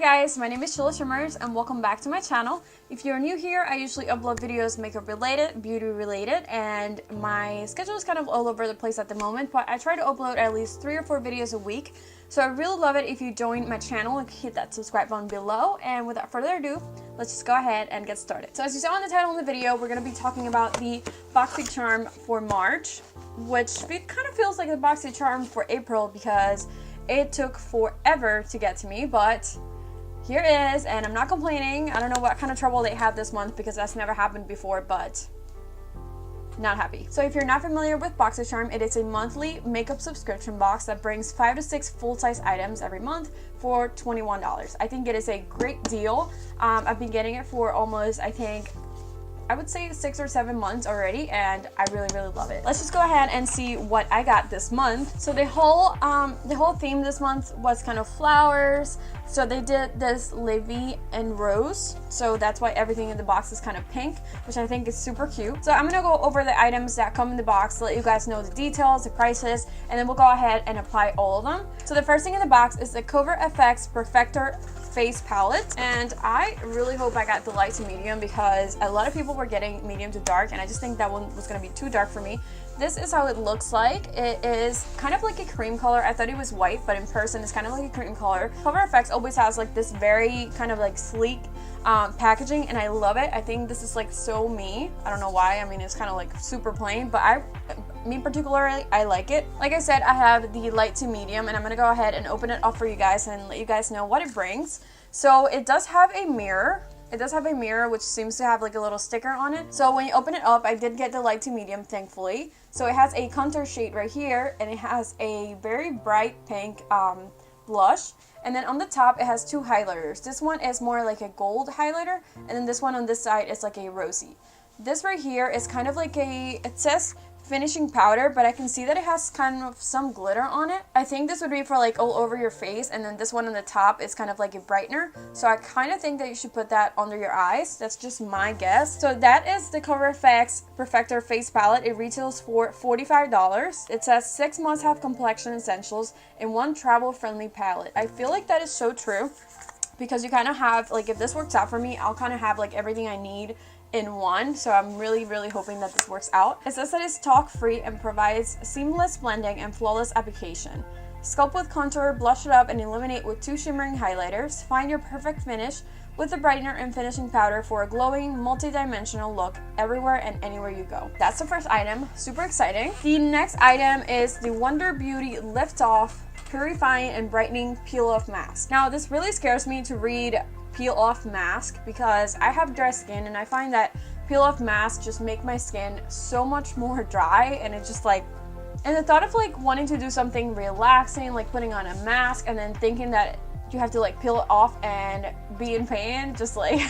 guys, my name is SHEILA Shimmers and welcome back to my channel. If you're new here, I usually upload videos makeup related, beauty related, and my schedule is kind of all over the place at the moment, but I try to upload at least 3 or 4 videos a week. So I really love it if you join my channel and hit that subscribe button below. And without further ado, let's just go ahead and get started. So as you saw in the title of the video, we're going to be talking about the Boxycharm for March, which kind of feels like the Boxycharm for April because it took forever to get to me, but here it is, and I'm not complaining. I don't know what kind of trouble they had this month because that's never happened before, but not happy. So if you're not familiar with Boxycharm, it is a monthly makeup subscription box that brings 5 to 6 full-size items every month for $21. I think it is a great deal. I've been getting it for almost, I would say 6 or 7 months already, and I really love it. Let's just go ahead and see what I got this month. So the whole theme this month was kind of flowers. So they did this Levy and Rose, so that's why everything in the box is kind of pink, which I think is super cute. So I'm gonna go over the items that come in the box to let you guys know the details, the prices, and then we'll go ahead and apply all of them. So the first thing in the box is the Cover FX Perfector face palette, and I really hope I got the light to medium because a lot of people were getting medium to dark, and I just think that one was going to be too dark for me. This is how it looks like. It is kind of like a cream color. I thought it was white, but in person it's kind of like a cream color. Cover FX always has like this very kind of like sleek packaging, and I love it. I think this is like so me. I don't know why. I mean, it's kind of like super plain, but me particularly, I like it. Like I said, I have the light to medium, and I'm gonna go ahead and open it up for you guys and let you guys know what it brings. So it does have a mirror. It does have a mirror, which seems to have like a little sticker on it. So when you open it up, I did get the light to medium, thankfully. So it has a contour shade right here, and it has a very bright pink blush. And then on the top, it has 2 highlighters. This one is more like a gold highlighter, and then this one on this side is like a rosy. This right here is kind of like it says finishing powder, but I can see that it has kind of some glitter on it. I think this would be for like all over your face, and then this one on the top is kind of like a brightener. So I kind of think that you should put that under your eyes. That's just my guess. So that is the Cover FX Perfector face palette. It retails for $45. It says 6 must-have complexion essentials in 1 travel-friendly palette. I feel like that is so true because you kind of have, like, if this works out for me, I'll kind of have like everything I need in one, so I'm really hoping that this works out. It says that it's talc-free and provides seamless blending and flawless application. Sculpt with contour, blush it up, and illuminate with 2 shimmering highlighters. Find your perfect finish with the brightener and finishing powder for a glowing, multi-dimensional look everywhere and anywhere you go. That's the first item. Super exciting. The next item is the Wonder Beauty Lift Off Purifying and Brightening Peel Off Mask. Now, this really scares me to read peel off mask because I have dry skin, and I find that peel off masks just make my skin so much more dry, and it's just like, and the thought of like wanting to do something relaxing, like putting on a mask and then thinking that you have to like peel it off and be in pain, just like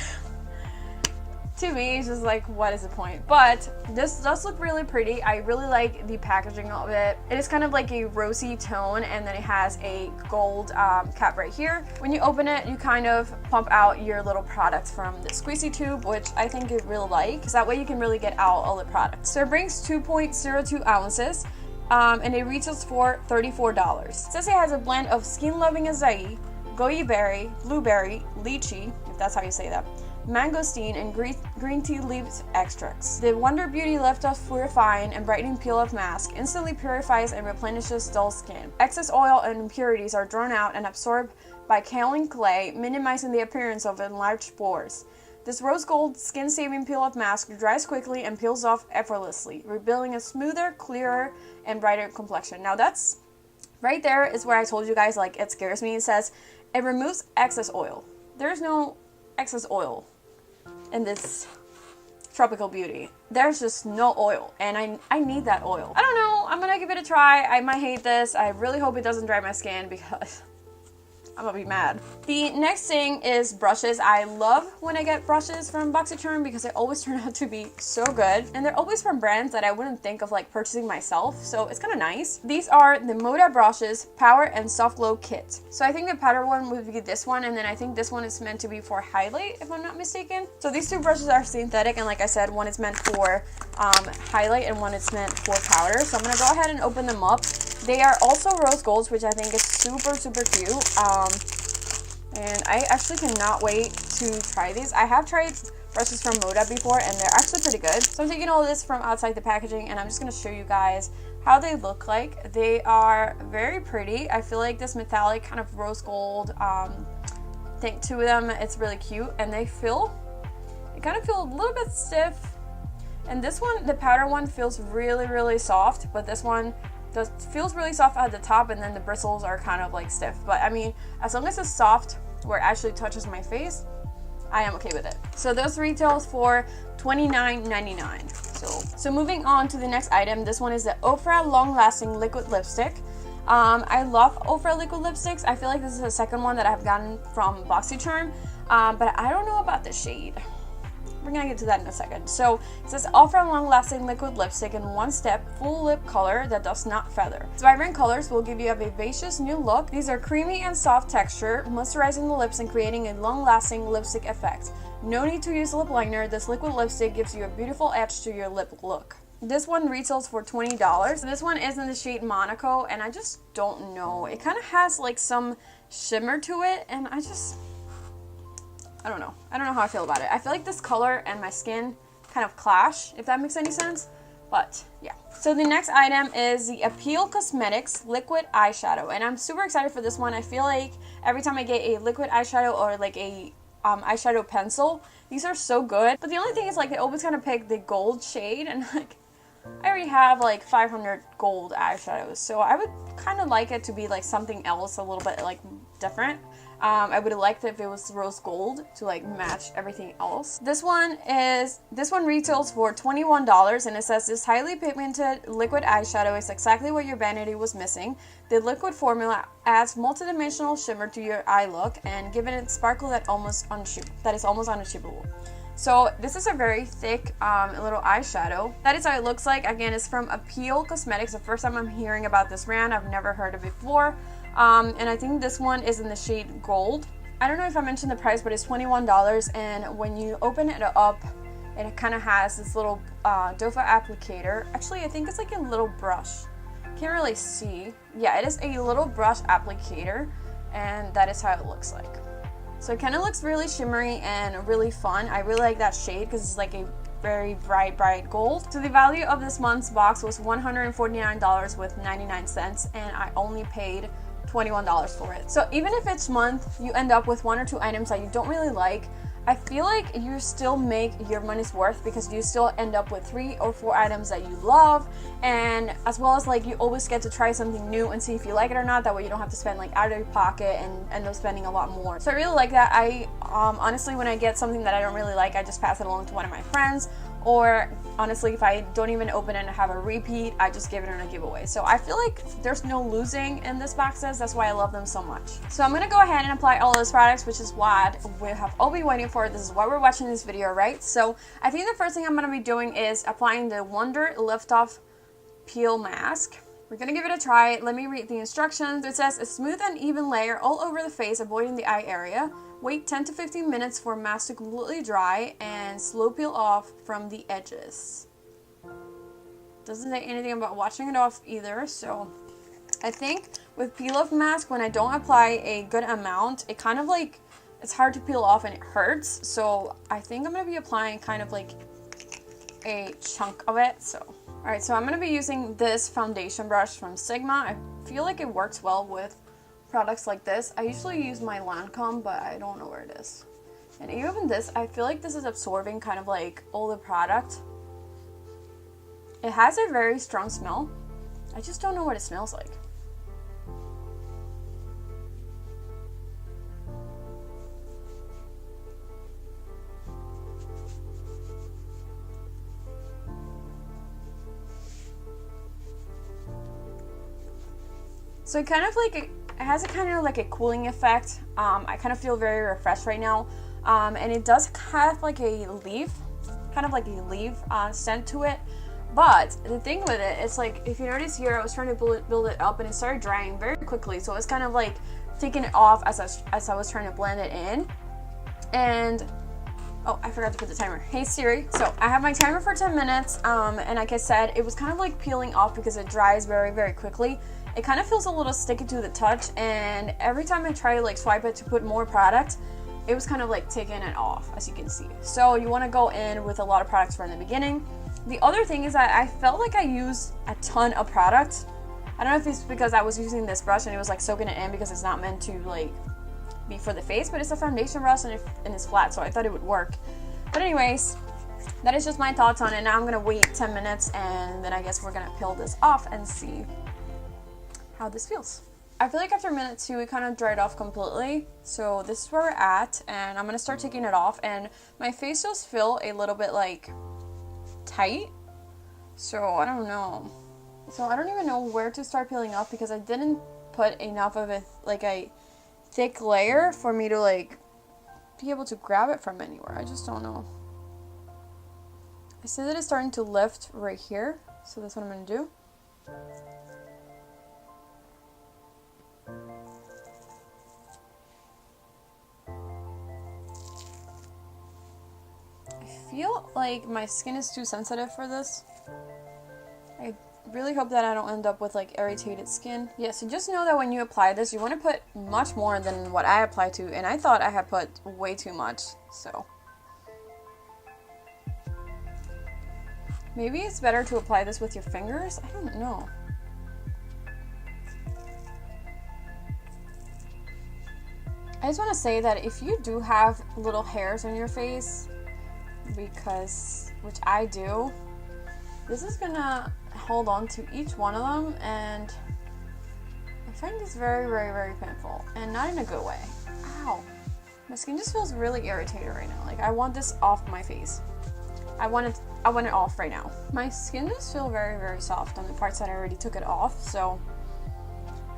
to me it's just like, what is the point? But this does look really pretty. I really like the packaging of it. It is kind of like a rosy tone, and then it has a gold cap right here. When you open it, you kind of pump out your little products from the squeezy tube, which I think I really like because that way you can really get out all the products. So it brings 2.02 ounces and it retails for $34. It says it has a blend of skin-loving acai, goji berry, blueberry, lychee, if that's how you say that, mangosteen, and green tea leaves extracts. The Wonder Beauty Lift Off Purifying and Brightening Peel Off Mask instantly purifies and replenishes dull skin. Excess oil and impurities are drawn out and absorbed by kaolin clay, minimizing the appearance of enlarged pores. This rose gold skin-saving peel-off mask dries quickly and peels off effortlessly, revealing a smoother, clearer, and brighter complexion. Now that's right there is where I told you guys, like, it scares me. It says it removes excess oil. There's no excess oil in this tropical beauty. There's just no oil, and I need that oil. I don't know, I'm gonna give it a try. I might hate this. I really hope it doesn't dry my skin because I'm gonna be mad. The next thing is brushes. I love when I get brushes from Boxycharm because they always turn out to be so good, and they're always from brands that I wouldn't think of like purchasing myself, so it's kind of nice. These are the MODA brushes Power and Soft Glow Kit. So I think the powder one would be this one, and then I think this one is meant to be for highlight, if I'm not mistaken. So these 2 brushes are synthetic, and like I said, one is meant for highlight and one is meant for powder. So I'm gonna go ahead and open them up. They are also rose golds, which I think is super cute. And I actually cannot wait to try these. I have tried brushes from MODA before and they're actually pretty good. So I'm taking all this from outside the packaging and I'm just going to show you guys how they look like. They are very pretty. I feel like this metallic kind of rose gold thing to them, it's really cute, and they kind of feel a little bit stiff. And this one, the powder one, feels really soft, but this one feels really soft at the top and then the bristles are kind of like stiff. But I mean, as long as it's soft where it actually touches my face, I am okay with it. So those retails for $29.99. So moving on to the next item, this one is the Ofra Long Lasting Liquid Lipstick. I love Ofra liquid lipsticks. I feel like this is the second one that I've gotten from Boxycharm, but I don't know about the shade. We're gonna get to that in a second. So it says Ofra Long Lasting Liquid Lipstick in one step, full lip color that does not feather. Its vibrant colors will give you a vivacious new look. These are creamy and soft texture, moisturizing the lips and creating a long lasting lipstick effect. No need to use lip liner. This liquid lipstick gives you a beautiful edge to your lip look. This one retails for $20. This one is in the shade Monaco, and I just don't know. It kind of has like some shimmer to it, and I don't know. I don't know how I feel about it. I feel like this color and my skin kind of clash, if that makes any sense. But yeah. So the next item is the Appeal Cosmetics Liquid Eyeshadow, and I'm super excited for this one. I feel like every time I get a liquid eyeshadow or like a eyeshadow pencil, these are so good. But the only thing is like they always kind of pick the gold shade, and like I already have like 500 gold eyeshadows, so I would kind of like it to be like something else a little bit like different. I would have liked it if it was rose gold to like match everything else. This one retails for $21, and it says this highly pigmented liquid eyeshadow is exactly what your vanity was missing. The liquid formula adds multidimensional shimmer to your eye look and giving it sparkle that is almost unachievable. So this is a very thick little eyeshadow. That is how it looks like. Again, it's from Appeal Cosmetics. The first time I'm hearing about this brand. I've never heard of it before. And I think this one is in the shade Gold. I don't know if I mentioned the price, but it's $21. And when you open it up, it kind of has this little doe foot applicator. Actually, I think it's like a little brush. Can't really see. Yeah, it is a little brush applicator, and that is how it looks like. So it kind of looks really shimmery and really fun. I really like that shade because it's like a very bright gold. So the value of this month's box was $149 with 99 cents, and I only paid $21 for it. So even if each month you end up with one or two items that you don't really like, I feel like you still make your money's worth because you still end up with 3 or 4 items that you love, and as well as like you always get to try something new and see if you like it or not. That way you don't have to spend like out of your pocket and end up spending a lot more. So I really like that. I honestly, when I get something that I don't really like, I just pass it along to one of my friends, or honestly, if I don't even open it and have a repeat, I just give it in a giveaway. So I feel like there's no losing in this boxes. That's why I love them so much. So I'm gonna go ahead and apply all those products, which is what we have all been waiting for. This is why we're watching this video, right? So I think the first thing I'm gonna be doing is applying the Wonder Lift Off Peel Mask. We're gonna give it a try. Let me read the instructions. It says a smooth and even layer all over the face, avoiding the eye area. Wait 10 to 15 minutes for mask to completely dry and slow peel off from the edges. Doesn't say anything about washing it off either, so I think with peel off mask, when I don't apply a good amount, it kind of like, it's hard to peel off and it hurts. So I think I'm gonna be applying kind of like a chunk of it. So alright, so I'm gonna be using this foundation brush from Sigma. I feel like it works well with products like this. I usually use my Lancome, but I don't know where it is. And even this, I feel like this is absorbing kind of like all the product. It has a very strong smell. I just don't know what it smells like. So it kind of like it has a kind of like a cooling effect. I kind of feel very refreshed right now, and it does have like a leaf, kind of like a leaf scent to it. But the thing with it, it's like, if you notice here, I was trying to build it up and it started drying very quickly. So it's kind of like taking it off as I was trying to blend it in. And Oh, I forgot to put the timer. Hey Siri. So I have my timer for 10 minutes, and like I said, it was kind of like peeling off because it dries very, very quickly. It kind of feels a little sticky to the touch, and every time I try to like swipe it to put more product, it was kind of like taking it off, as you can see. So you want to go in with a lot of products from the beginning. The other thing is that I felt like I used a ton of product. I don't know if it's because I was using this brush and it was like soaking it in because it's not meant to like be for the face, but it's a foundation brush and it's flat, so I thought it would work. But anyways, that is just my thoughts on it. Now I'm gonna wait 10 minutes and then I guess we're gonna peel this off and see how this feels. I feel like after minute 2 it kind of dried off completely, so this is where we're at, and I'm gonna start taking it off, and my face does feel a little bit like tight, so I don't know. So I don't even know where to start peeling off because I didn't put enough of it, like a thick layer for me to like be able to grab it from anywhere. I just don't know. I see that it's starting to lift right here, so that's what I'm gonna do. I feel like my skin is too sensitive for this. I really hope that I don't end up with like irritated skin. Yeah, so just know that when you apply this, you want to put much more than what I apply to, and I thought I had put way too much, so. Maybe it's better to apply this with your fingers? I don't know. I just want to say that if you do have little hairs on your face, which I do, this is gonna hold on to each one of them, and I find this very, very, very painful, and not in a good way. Ow. My skin just feels really irritated right now. Like, I want this off my face. I want it off right now. My skin does feel very, very soft on the parts that I already took it off, so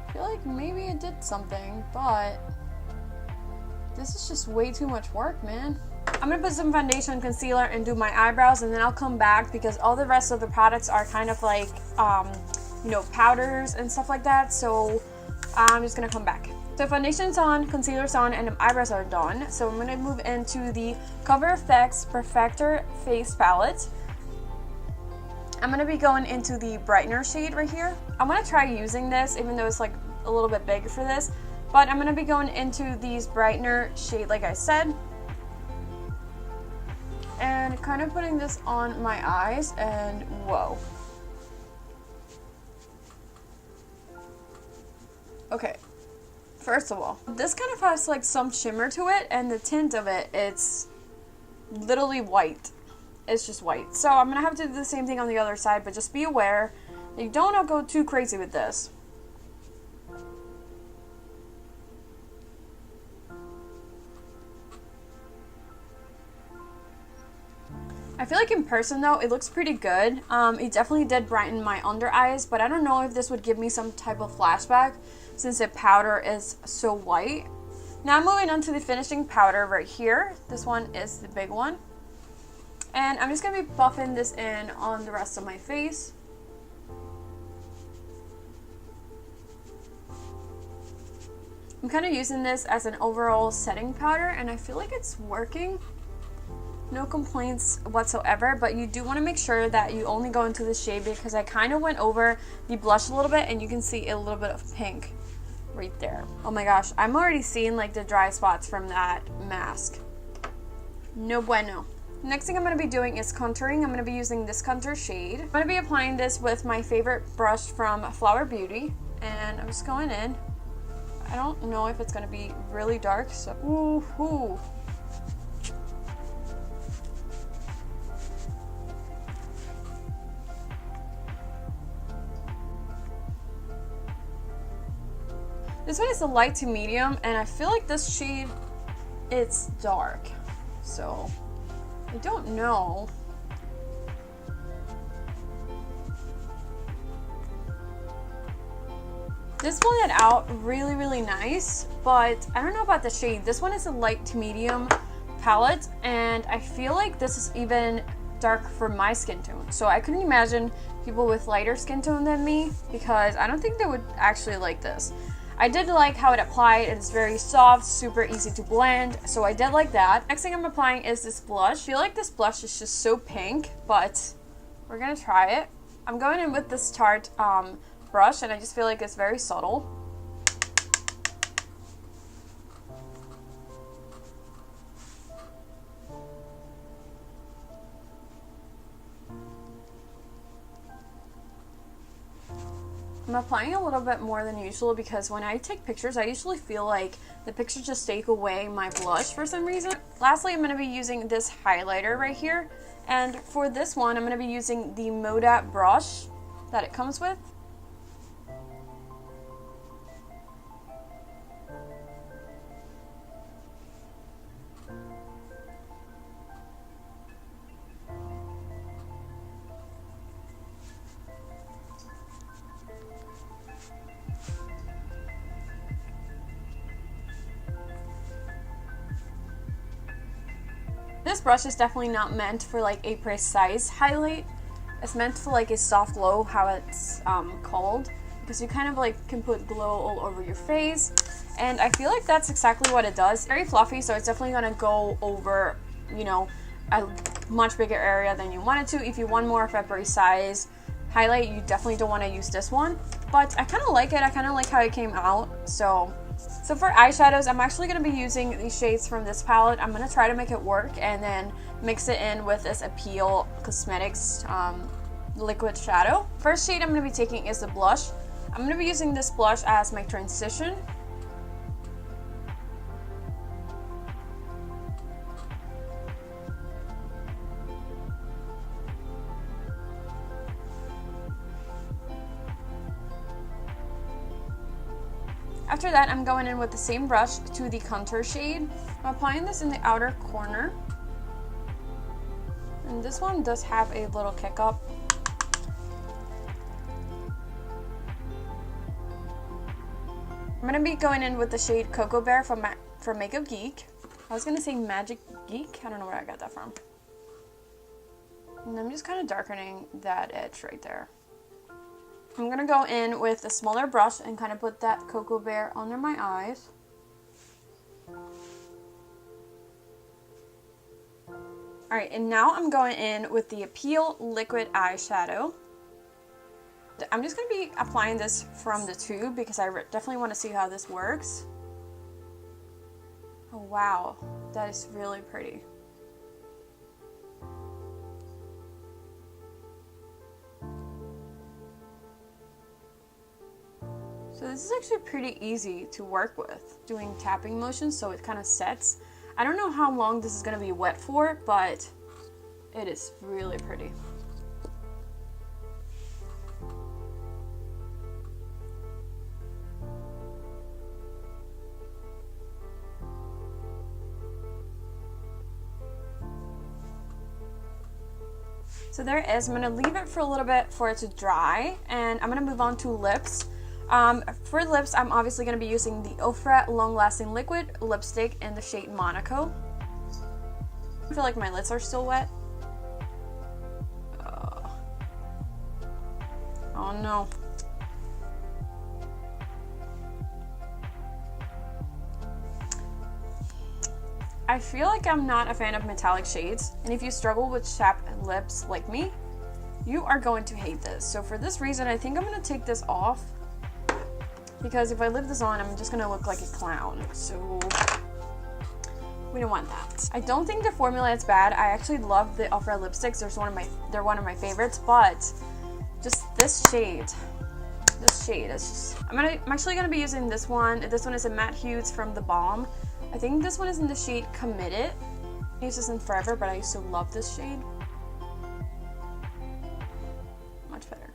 I feel like maybe it did something, but this is just way too much work, man. I'm gonna put some foundation, concealer, and do my eyebrows, and then I'll come back because all the rest of the products are kind of like, you know, powders and stuff like that. So I'm just gonna come back. So foundation's on, concealer's on, and the eyebrows are done. So I'm gonna move into the Cover FX Perfector Face Palette. I'm gonna be going into the brightener shade right here. I'm gonna try using this, even though it's like a little bit big for this. But I'm gonna be going into these brightener shade, like I said. And kind of putting this on my eyes, and whoa. Okay, first of all, this kind of has like some shimmer to it, and the tint of it, it's literally white. It's just white. So I'm gonna have to do the same thing on the other side, but just be aware that you don't go too crazy with this. I feel like in person though, it looks pretty good. It definitely did brighten my under eyes, but I don't know if this would give me some type of flashback since the powder is so white. Now I'm moving on to the finishing powder right here. This one is the big one. And I'm just gonna be buffing this in on the rest of my face. I'm kind of using this as an overall setting powder, and I feel like it's working. No complaints whatsoever, but you do want to make sure that you only go into the shade because I kind of went over the blush a little bit, and you can see a little bit of pink right there. Oh my gosh, I'm already seeing like the dry spots from that mask. No bueno. Next thing I'm going to be doing is contouring. I'm going to be using this contour shade. I'm going to be applying this with my favorite brush from Flower Beauty, and I'm just going in. I don't know if it's going to be really dark, so ooh. This one is a light to medium, and I feel like this shade, it's dark. So, I don't know. This blended out really, really nice, but I don't know about the shade. This one is a light to medium palette, and I feel like this is even dark for my skin tone. So I couldn't imagine people with lighter skin tone than me, because I don't think they would actually like this. I did like how it applied. It's very soft, super easy to blend, so I did like that. Next thing I'm applying is this blush. I feel like this blush is just so pink, but we're gonna try it. I'm going in with this Tarte brush, and I just feel like it's very subtle. I'm applying a little bit more than usual because when I take pictures, I usually feel like the pictures just take away my blush for some reason. Lastly, I'm going to be using this highlighter right here. And for this one, I'm going to be using the MODA brush that it comes with. This brush is definitely not meant for like a precise highlight. It's meant for like a soft glow, how it's called, because you kind of like can put glow all over your face, and I feel like that's exactly what it does. Very fluffy, so it's definitely gonna go over, you know, a much bigger area than you want it to. If you want more of a precise highlight, you definitely don't want to use this one, but I kind of like it. I kind of like how it came out. So for eyeshadows, I'm actually going to be using these shades from this palette. I'm going to try to make it work and then mix it in with this Appeal Cosmetics liquid shadow. First shade I'm going to be taking is the blush. I'm going to be using this blush as my transition. After that, I'm going in with the same brush to the contour shade. I'm applying this in the outer corner. And this one does have a little kick up. I'm going to be going in with the shade Cocoa Bear from Makeup Geek. I was going to say Magic Geek. I don't know where I got that from. And I'm just kind of darkening that edge right there. I'm going to go in with a smaller brush and kind of put that Cocoa Bear under my eyes. Alright, and now I'm going in with the Appeal Liquid Eyeshadow. I'm just going to be applying this from the tube because I definitely want to see how this works. Oh wow, that is really pretty. So this is actually pretty easy to work with, doing tapping motions so it kind of sets. I don't know how long this is going to be wet for, but it is really pretty. So there it is. I'm going to leave it for a little bit for it to dry, and I'm going to move on to lips. For lips, I'm obviously going to be using the Ofra Long Lasting Liquid Lipstick in the shade Monaco. I feel like my lips are still wet. Oh no. I feel like I'm not a fan of metallic shades, and if you struggle with chapped lips like me, you are going to hate this. So for this reason, I think I'm going to take this off, because if I leave this on, I'm just going to look like a clown. So we don't want that. I don't think the formula is bad. I actually love the Ofra lipsticks. They're one of my favorites, but just this shade is just, I'm actually going to be using this one. This one is a Matte Hughes from theBalm. I think this one is in the shade Committed. I use this in forever, but I used to love this shade. Much better.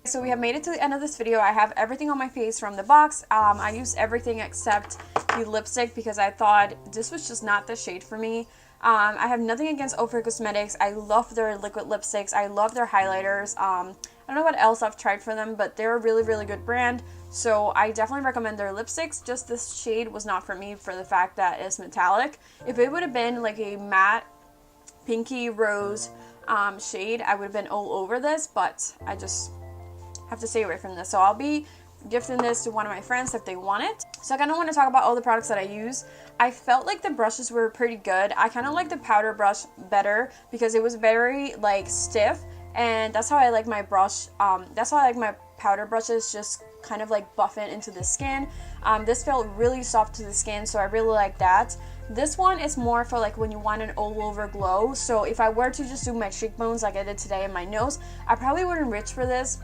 So we have made it to the end of this video. I have everything on my face from the box. I used everything except the lipstick because I thought this was just not the shade for me. I have nothing against Ofra Cosmetics. I love their liquid lipsticks. I love their highlighters. I don't know what else I've tried for them, but they're a really, really good brand. So I definitely recommend their lipsticks. Just this shade was not for me for the fact that it's metallic. If it would have been like a matte pinky rose shade, I would have been all over this, but I just have to stay away from this. So I'll be gifting this to one of my friends if they want it. So I kind of want to talk about all the products that I use. I felt like the brushes were pretty good. I kind of like the powder brush better because it was very like stiff, and that's how I like my brush. That's how I like my powder brushes, just kind of like buff it into the skin. This felt really soft to the skin, so I really like that. This one is more for like when you want an all over glow. So if I were to just do my cheekbones like I did today and my nose, I probably wouldn't reach for this.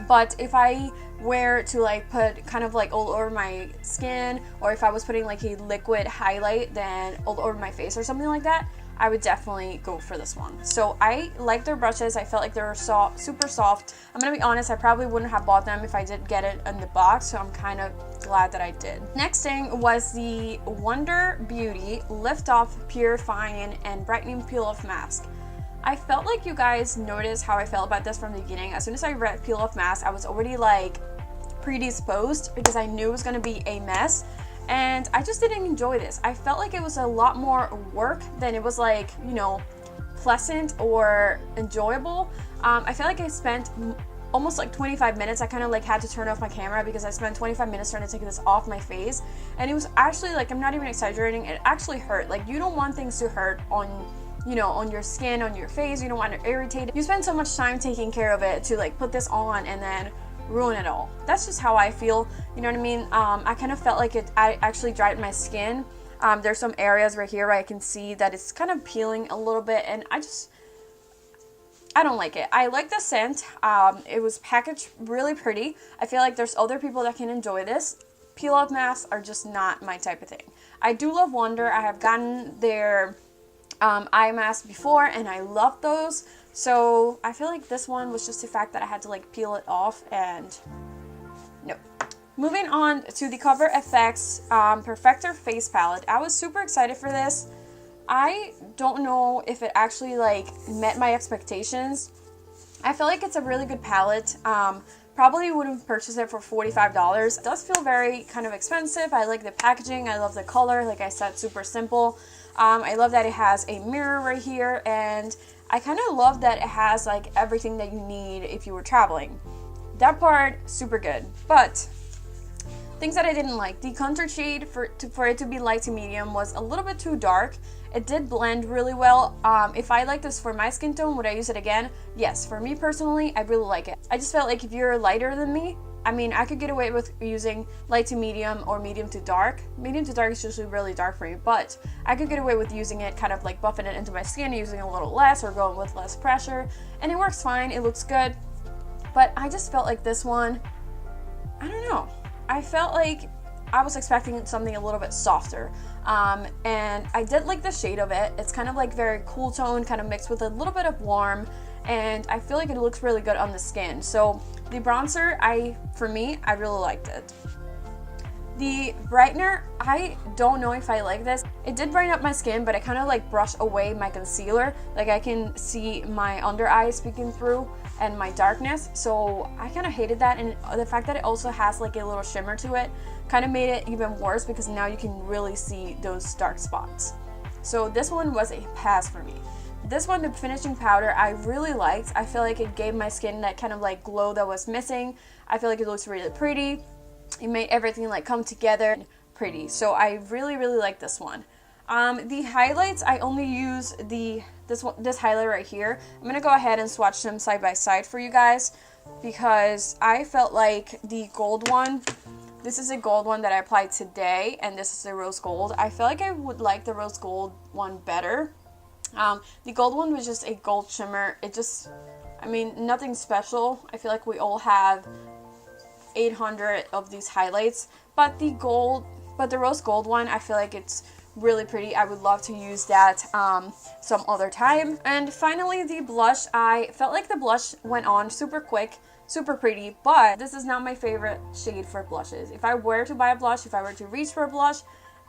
But if I were to like put kind of like all over my skin, or if I was putting like a liquid highlight then all over my face or something like that, I would definitely go for this one. So I like their brushes. I felt like they were super soft. I'm gonna be honest, I probably wouldn't have bought them if I did get it in the box, so I'm kind of glad that I did. Next thing was the Wonder Beauty Lift Off Purifying and Brightening Peel Off Mask. I felt like you guys noticed how I felt about this from the beginning. As soon as I read Peel Off Mask, I was already like predisposed because I knew it was gonna be a mess, and I just didn't enjoy this. I felt like it was a lot more work than it was like, you know, pleasant or enjoyable. I feel like I spent almost like 25 minutes. I kind of like had to turn off my camera because I spent 25 minutes trying to take this off my face, and it was actually like, I'm not even exaggerating, it actually hurt. Like, you don't want things to hurt on, you know, on your skin, on your face. You don't want to irritate it. You spend so much time taking care of it to like put this on and then ruin it all. That's just how I feel, you know what I mean? I kind of felt like I actually dried my skin. There's some areas right here where I can see that it's kind of peeling a little bit, and I don't like it. I like the scent. It was packaged really pretty. I feel like there's other people that can enjoy this. Peel off masks are just not my type of thing. I do love Wonder. I have gotten their eye mask before, and I love those. So I feel like this one was just the fact that I had to like peel it off, and no. Moving on to the Cover FX Perfector Face Palette. I was super excited for this. I don't know if it actually like met my expectations. I feel like it's a really good palette. Probably wouldn't purchase it for $45. It does feel very kind of expensive. I like the packaging. I love the color. Like I said, super simple. I love that it has a mirror right here, and I kind of love that it has like everything that you need if you were traveling. That part, super good. But things that I didn't like, the contour shade for it to be light to medium was a little bit too dark. It did blend really well. If I like this for my skin tone, would I use it again? Yes, for me personally, I really like it. I just felt like if you're lighter than me, I mean, I could get away with using light to medium or medium to dark. Medium to dark is usually really dark for me, but I could get away with using it, kind of like buffing it into my skin, using a little less or going with less pressure, and it works fine. It looks good, but I just felt like this one, I don't know. I felt like I was expecting something a little bit softer, and I did like the shade of it. It's kind of like very cool tone, kind of mixed with a little bit of warm, and I feel like it looks really good on the skin. So the bronzer, for me, I really liked it. The brightener, I don't know if I like this. It did brighten up my skin, but it kind of like brushed away my concealer. Like I can see my under eyes peeking through and my darkness. So I kind of hated that, and the fact that it also has like a little shimmer to it kind of made it even worse because now you can really see those dark spots. So this one was a pass for me. This one, the finishing powder, I really liked. I feel like it gave my skin that kind of like glow that was missing. I feel like it looks really pretty. It made everything like come together pretty. So I really like this one. The highlights, I only use this highlight right here. I'm gonna go ahead and swatch them side by side for you guys because I felt like the gold one, this is a gold one that I applied today, and this is the rose gold. I feel like I would like the rose gold one better. The gold one was just a gold shimmer. It just, I mean, nothing special. I feel like we all have 800 of these highlights, but the rose gold one, I feel like it's really pretty. I would love to use that some other time. And finally, the blush, I felt like the blush went on super quick, super pretty, but this is not my favorite shade for blushes. If I were to buy a blush, if I were to reach for a blush,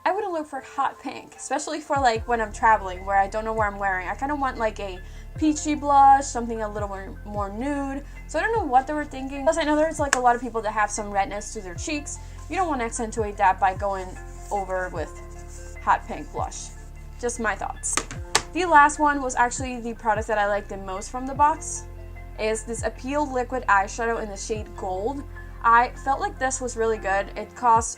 I wouldn't look for hot pink, especially for like when I'm traveling where I don't know where I'm wearing. I kind of want like a peachy blush, something a little more nude. So I don't know what they were thinking. Plus I know there's like a lot of people that have some redness to their cheeks. You don't want to accentuate that by going over with hot pink blush. Just my thoughts. The last one was actually the product that I liked the most from the box. Is this Appeal Liquid Eyeshadow in the shade Gold. I felt like this was really good. It cost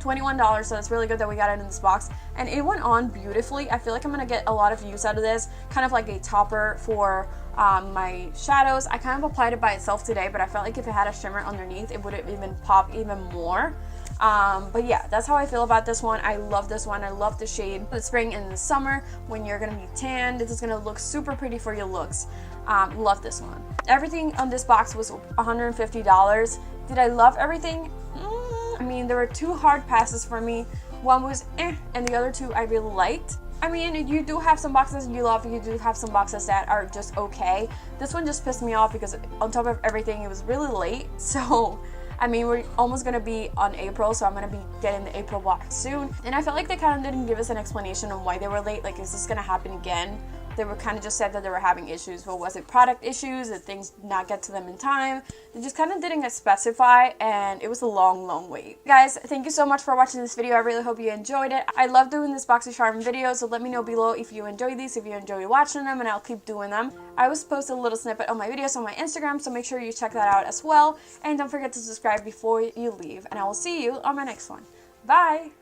$21, so it's really good that we got it in this box, and it went on beautifully. I feel like I'm gonna get a lot of use out of this, kind of like a topper for my shadows. I kind of applied it by itself today, but I felt like if it had a shimmer underneath, it would have even pop even more. But yeah, that's how I feel about this one. I love this one. I love the shade. The spring and the summer, when you're gonna be tanned, this is gonna look super pretty for your looks. Love this one. Everything on this box was $150. Did I love everything? I mean, there were 2 hard passes for me. One was and the other 2 I really liked. I mean, you do have some boxes you love, you do have some boxes that are just okay. This one just pissed me off because on top of everything, it was really late. So, I mean, we're almost gonna be on April, so I'm gonna be getting the April box soon. And I felt like they kind of didn't give us an explanation on why they were late. Like, is this gonna happen again? They were kind of just said that they were having issues. Well, was it product issues? Did things not get to them in time? They just kind of didn't specify, and it was a long wait. Guys, thank you so much for watching this video. I really hope you enjoyed it. I love doing this Boxycharm video, so let me know below if you enjoy these, if you enjoy watching them, and I'll keep doing them. I always post a little snippet of my videos on my Instagram, so make sure you check that out as well. And don't forget to subscribe before you leave, and I will see you on my next one. Bye!